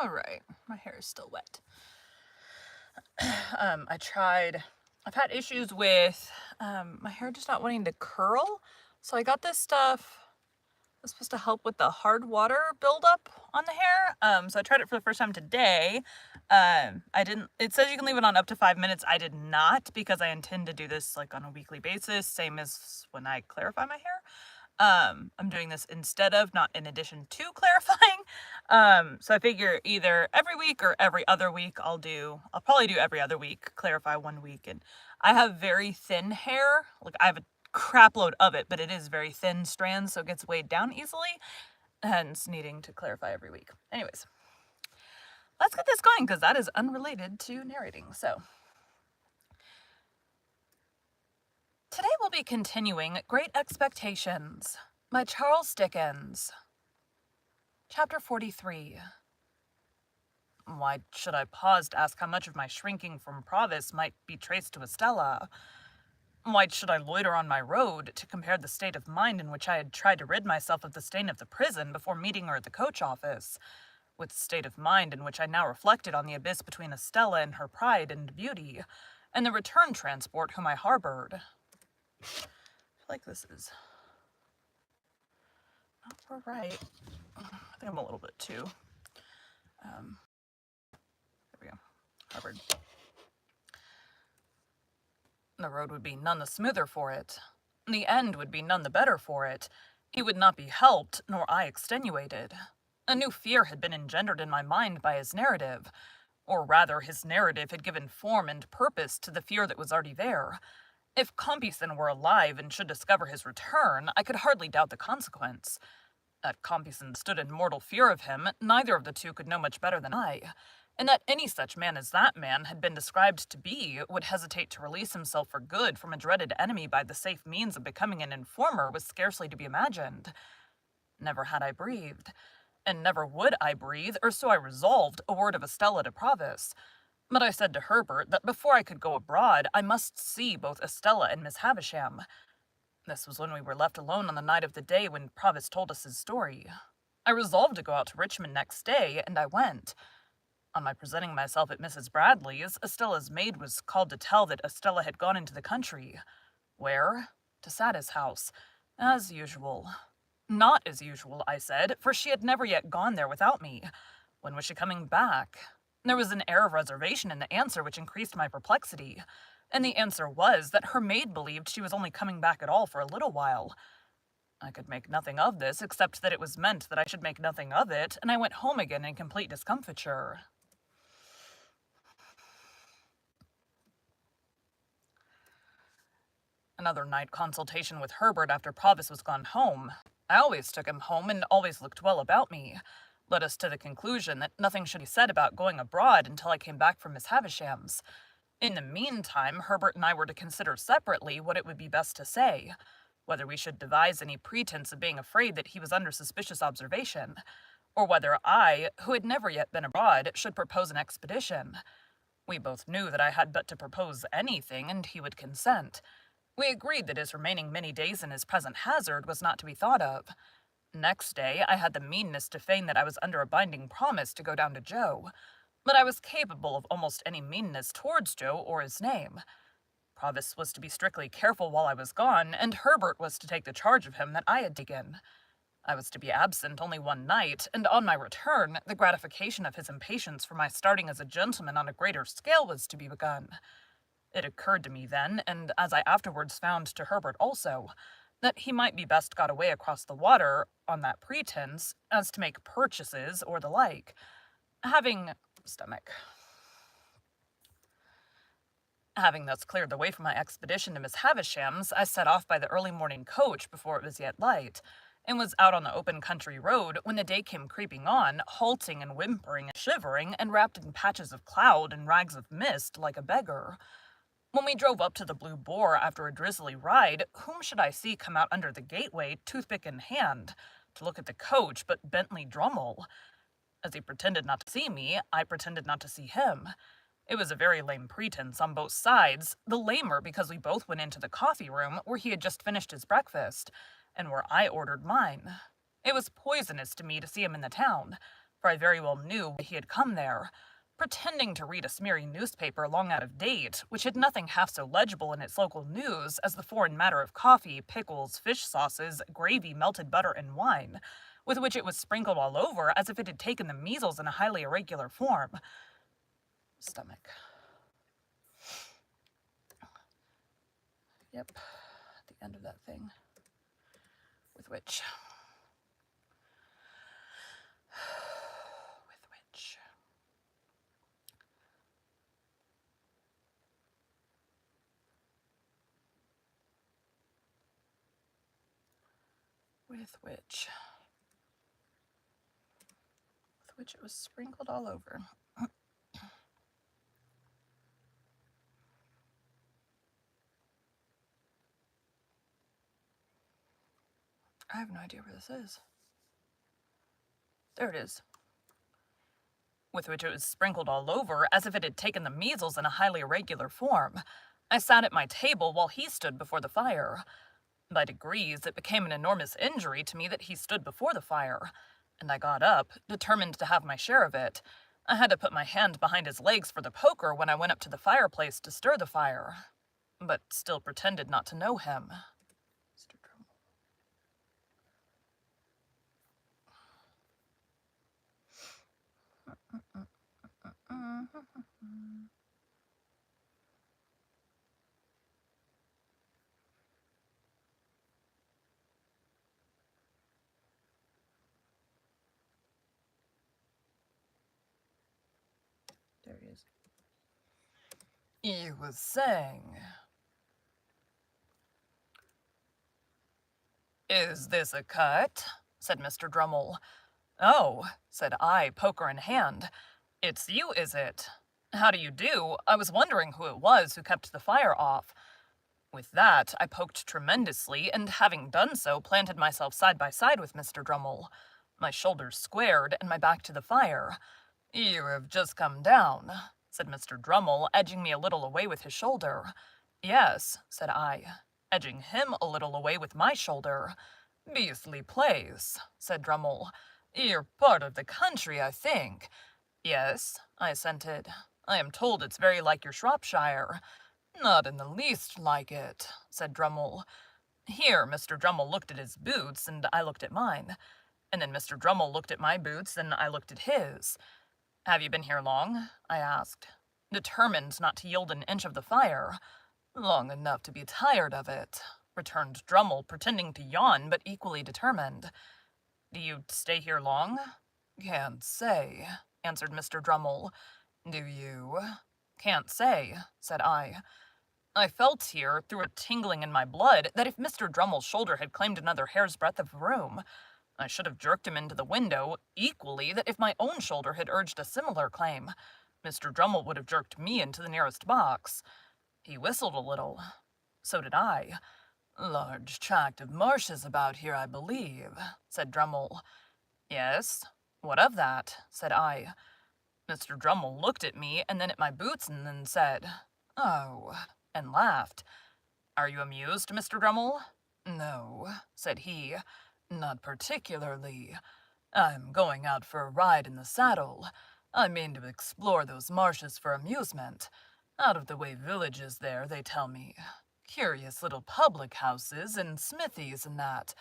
Alright, my hair is still wet. I've had issues with my hair just not wanting to curl. So I got this stuff that's supposed to help with the hard water buildup on the hair. So I tried it for the first time today. It says you can leave it on up to 5 minutes. I did not, because I intend to do this like on a weekly basis, same as when I clarify my hair. I'm doing this instead of, not in addition to clarifying. So I figure either every week or every other week I'll probably do every other week, clarify 1 week. And I have very thin hair. Like, I have a crap load of it, but it is very thin strands, so it gets weighed down easily, hence needing to clarify every week. Anyways, let's get this going, because that is unrelated to narrating. So today we'll be continuing Great Expectations by Charles Dickens. Chapter 43. Why should I pause to ask how much of my shrinking from Provis might be traced to Estella? Why should I loiter on my road to compare the state of mind in which I had tried to rid myself of the stain of the prison before meeting her at the coach office, with the state of mind in which I now reflected on the abyss between Estella and her pride and beauty, and the return transport whom I harbored? I feel like this is not right. I think I'm a little bit too. There we go. Harbored. The road would be none the smoother for it. The end would be none the better for it. He would not be helped, nor I extenuated. A new fear had been engendered in my mind by his narrative, or rather his narrative had given form and purpose to the fear that was already there. If Compeyson were alive and should discover his return, I could hardly doubt the consequence. That Compeyson stood in mortal fear of him, neither of the two could know much better than I, and that any such man as that man had been described to be would hesitate to release himself for good from a dreaded enemy by the safe means of becoming an informer was scarcely to be imagined. Never had I breathed, and never would I breathe, or so I resolved, a word of Estella to Provis. But I said to Herbert that before I could go abroad, I must see both Estella and Miss Havisham. This was when we were left alone on the night of the day when Provis told us his story. I resolved to go out to Richmond next day, and I went. On my presenting myself at Mrs. Bradley's, Estella's maid was called to tell that Estella had gone into the country. Where? To Satta's house. As usual. Not as usual, I said, for she had never yet gone there without me. When was she coming back? There was an air of reservation in the answer which increased my perplexity, and the answer was that her maid believed she was only coming back at all for a little while. I could make nothing of this, except that it was meant that I should make nothing of it, and I went home again in complete discomfiture. Another night consultation with Herbert after Provis was gone home. I always took him home and always looked well about me. Led us to the conclusion that nothing should be said about going abroad until I came back from Miss Havisham's. In the meantime, Herbert and I were to consider separately what it would be best to say, whether we should devise any pretense of being afraid that he was under suspicious observation, or whether I, who had never yet been abroad, should propose an expedition. We both knew that I had but to propose anything, and he would consent. We agreed that his remaining many days in his present hazard was not to be thought of. Next day, I had the meanness to feign that I was under a binding promise to go down to Joe, but I was capable of almost any meanness towards Joe or his name. Provis was to be strictly careful while I was gone, and Herbert was to take the charge of him that I had taken. I was to be absent only one night, and on my return, the gratification of his impatience for my starting as a gentleman on a greater scale was to be begun. It occurred to me then, and as I afterwards found to Herbert also, that he might be best got away across the water on that pretense as to make purchases or the like. Having thus cleared the way for my expedition to Miss Havisham's, I set off by the early morning coach before it was yet light, and was out on the open country road when the day came creeping on, halting and whimpering and shivering, and wrapped in patches of cloud and rags of mist like a beggar. When we drove up to the Blue Boar after a drizzly ride, whom should I see come out under the gateway, toothpick in hand, to look at the coach but Bentley Drummle? As he pretended not to see me, I pretended not to see him. It was a very lame pretense on both sides, the lamer because we both went into the coffee room where he had just finished his breakfast, and where I ordered mine. It was poisonous to me to see him in the town, for I very well knew he had come there, pretending to read a smeary newspaper long out of date, which had nothing half so legible in its local news as the foreign matter of coffee, pickles, fish sauces, gravy, melted butter, and wine, with which it was sprinkled all over as if it had taken the measles in a highly irregular form. Stomach. Yep, the end of that thing. With which... with which it was sprinkled all over. I have no idea where this is. There it is. With which it was sprinkled all over, as if it had taken the measles in a highly irregular form. I sat at my table while he stood before the fire. By degrees, it became an enormous injury to me that he stood before the fire, and I got up, determined to have my share of it. I had to put my hand behind his legs for the poker when I went up to the fireplace to stir the fire, but still pretended not to know him. Mr. Drummle. There he is. You was saying... Is this a cut? Said Mr. Drummle. Oh, said I, poker in hand. It's you, is it? How do you do? I was wondering who it was who kept the fire off. With that, I poked tremendously, and having done so, planted myself side by side with Mr. Drummle. My shoulders squared, and my back to the fire. You have just come down, said Mr. Drummle, edging me a little away with his shoulder. Yes, said I, edging him a little away with my shoulder. Beastly place, said Drummle. You're part of the country, I think. Yes, I assented. I am told it's very like your Shropshire. Not in the least like it, said Drummle. Here Mr. Drummle looked at his boots, and I looked at mine. And then Mr. Drummle looked at my boots, and I looked at his. Have you been here long? I asked, determined not to yield an inch of the fire. Long enough to be tired of it, returned Drummle, pretending to yawn, but equally determined. Do you stay here long? Can't say, answered Mr. Drummle. Do you? Can't say, said I. I felt here, through a tingling in my blood, that if Mr. Drummle's shoulder had claimed another hair's breadth of room, I should have jerked him into the window, equally that if my own shoulder had urged a similar claim, Mr. Drummle would have jerked me into the nearest box. He whistled a little. So did I. Large tract of marshes about here, I believe, said Drummle. Yes, what of that, said I. Mr. Drummle looked at me and then at my boots and then said, Oh, and laughed. Are you amused, Mr. Drummle? No, said he. Not particularly. I'm going out for a ride in the saddle. I mean to explore those marshes for amusement. Out-of-the-way villages there, they tell me. Curious little public houses and smithies and that.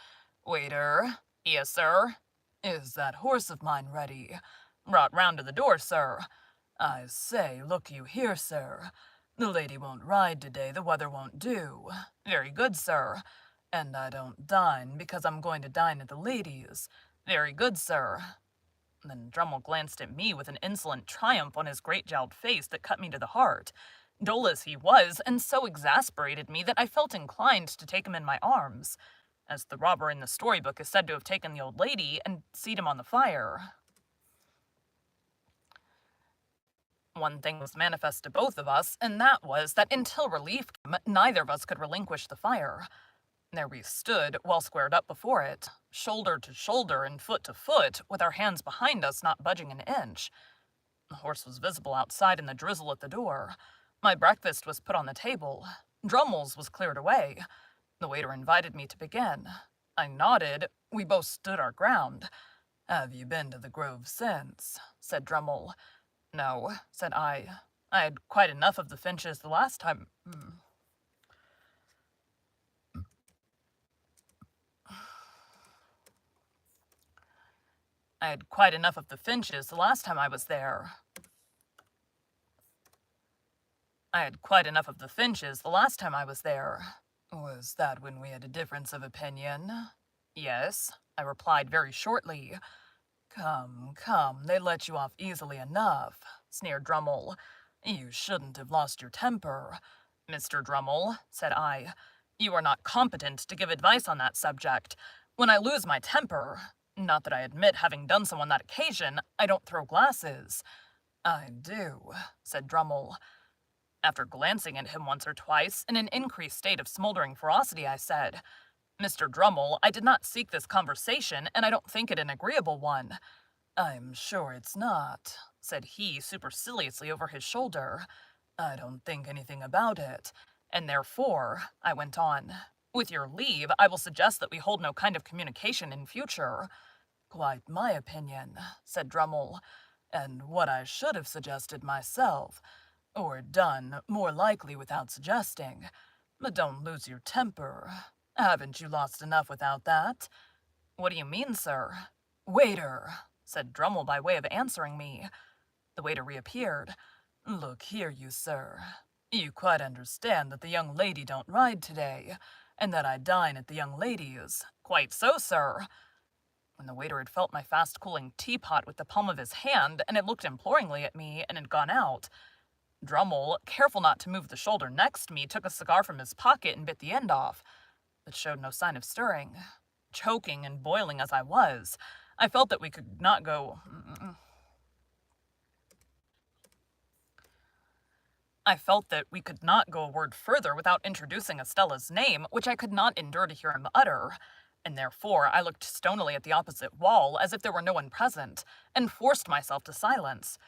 Waiter. Yes, sir. Is that horse of mine ready? Brought round to the door, sir. I say, look you here, sir. The lady won't ride today, the weather won't do. Very good, sir. And I don't dine because I'm going to dine at the lady's. Very good, sir. Then Drummle glanced at me with an insolent triumph on his great jowled face that cut me to the heart. Dull as he was, and so exasperated me that I felt inclined to take him in my arms, as the robber in the storybook is said to have taken the old lady, and seat him on the fire. One thing was manifest to both of us, and that was that until relief came, neither of us could relinquish the fire. There we stood, well squared up before it, shoulder to shoulder and foot to foot, with our hands behind us not budging an inch. The horse was visible outside in the drizzle at the door. My breakfast was put on the table. Drummle's was cleared away. The waiter invited me to begin. I nodded. We both stood our ground. "Have you been to the Grove since?" said Drummle. "No," said I. "I had quite enough of the Finches the last time—" "I had quite enough of the Finches the last time I was there." "I had quite enough of the Finches the last time I was there." "Was that when we had a difference of opinion?" "Yes," I replied very shortly. "Come, come, they let you off easily enough," sneered Drummle. "You shouldn't have lost your temper." "Mr. Drummle," said I, "you are not competent to give advice on that subject. When I lose my temper, not that I admit having done so on that occasion, I don't throw glasses." "I do," said Drummle. After glancing at him once or twice in an increased state of smoldering ferocity, I said, "Mr. Drummle, I did not seek this conversation, and I don't think it an agreeable one." "I'm sure it's not," said he superciliously over his shoulder. "I don't think anything about it. And therefore," I went on, "with your leave, I will suggest that we hold no kind of communication in future." "Quite my opinion," said Drummle, "and what I should have suggested myself, or done, more likely, without suggesting. But don't lose your temper. Haven't you lost enough without that?" "What do you mean, sir?" "Waiter," said Drummle by way of answering me. The waiter reappeared. "Look here, you sir. You quite understand that the young lady don't ride today, and that I dine at the young lady's." "Quite so, sir." When the waiter had felt my fast-cooling teapot with the palm of his hand, and had looked imploringly at me, and had gone out, Drummle, careful not to move the shoulder next me, took a cigar from his pocket and bit the end off, but showed no sign of stirring. Choking and boiling as I was, I felt that we could not go a word further without introducing Estella's name, which I could not endure to hear him utter, and therefore I looked stonily at the opposite wall as if there were no one present, and forced myself to silence.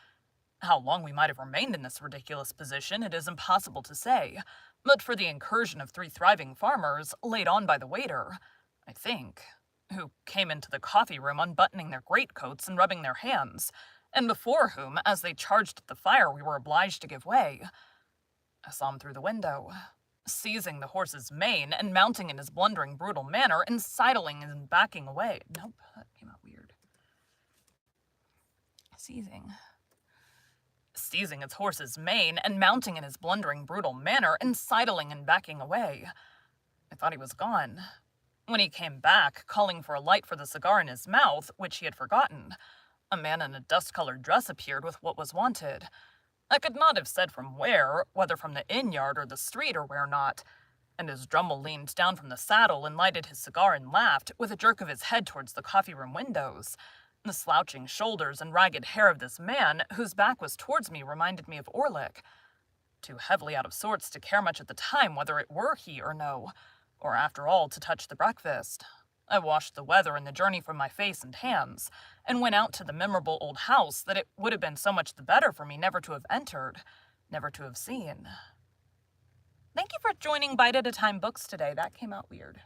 How long we might have remained in this ridiculous position it is impossible to say, but for the incursion of 3 thriving farmers, laid on by the waiter, I think, who came into the coffee-room unbuttoning their greatcoats and rubbing their hands, and before whom, as they charged at the fire, we were obliged to give way. I saw him through the window, seizing the horse's mane and mounting in his blundering, brutal manner, and sidling and backing away. Nope, that came out weird. Seizing its horse's mane and mounting in his blundering, brutal manner, and sidling and backing away. I thought he was gone. When he came back, calling for a light for the cigar in his mouth, which he had forgotten, a man in a dust-colored dress appeared with what was wanted. I could not have said from where, whether from the inn-yard or the street or where not, and as Drummle leaned down from the saddle and lighted his cigar and laughed, with a jerk of his head towards the coffee-room windows, the slouching shoulders and ragged hair of this man, whose back was towards me, reminded me of Orlick. Too heavily out of sorts to care much at the time whether it were he or no, or after all to touch the breakfast. I washed the weather and the journey from my face and hands, and went out to the memorable old house that it would have been so much the better for me never to have entered, never to have seen. Thank you for joining Bite at a Time Books today. That came out weird.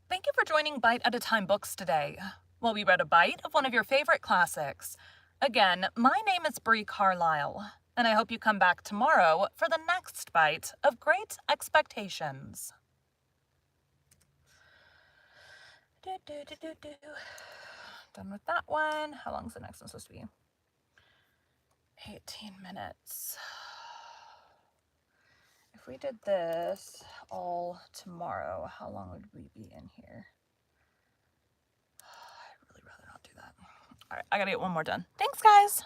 Thank you for joining Bite at a Time Books today, while we read a bite of one of your favorite classics. Again, my name is Bree Carlile, and I hope you come back tomorrow for the next bite of Great Expectations. Done with that one. How long is the next one supposed to be? 18 minutes. If we did this all tomorrow, how long would we be in here? I'd really rather not do that. All right, I gotta get one more done. Thanks, guys.